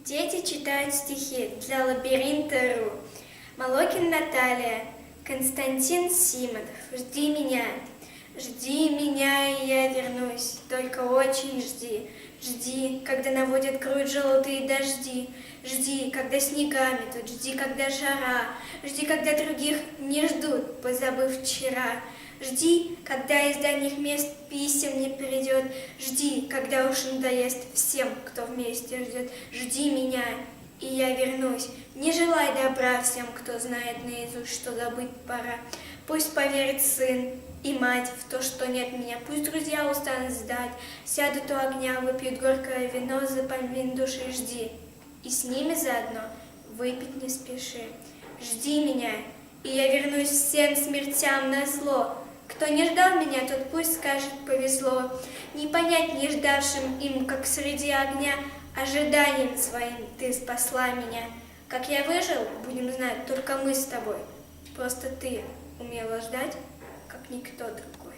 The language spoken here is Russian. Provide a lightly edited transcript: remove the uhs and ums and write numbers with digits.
Дети читают стихи для Лабиринта.ру. Малокин Наталья, Константин Симонов. Жди меня, и я вернусь, только очень жди. Жди, когда наводят грудь желтые дожди. Жди, когда снега метут, жди, когда жара. Жди, когда других не ждут, позабыв вчера. Жди, когда из дальних мест писем не придет. Жди, когда уж надоест всем, кто вместе ждет. Жди меня, и я вернусь. Не желай добра всем, кто знает наизусть, что забыть пора. Пусть поверит сын и мать в то, что нет меня. Пусть друзья устанут ждать, сядут у огня, выпьют горькое вино, запомни души, жди. И с ними заодно выпить не спеши. Жди меня, и я вернусь всем смертям назло. Кто не ждал меня, тот пусть скажет повезло. Не понять не ждавшим им, как среди огня, ожиданием своим ты спасла меня. Как я выжил, будем знать только мы с тобой. Просто ты умела ждать, как никто другой.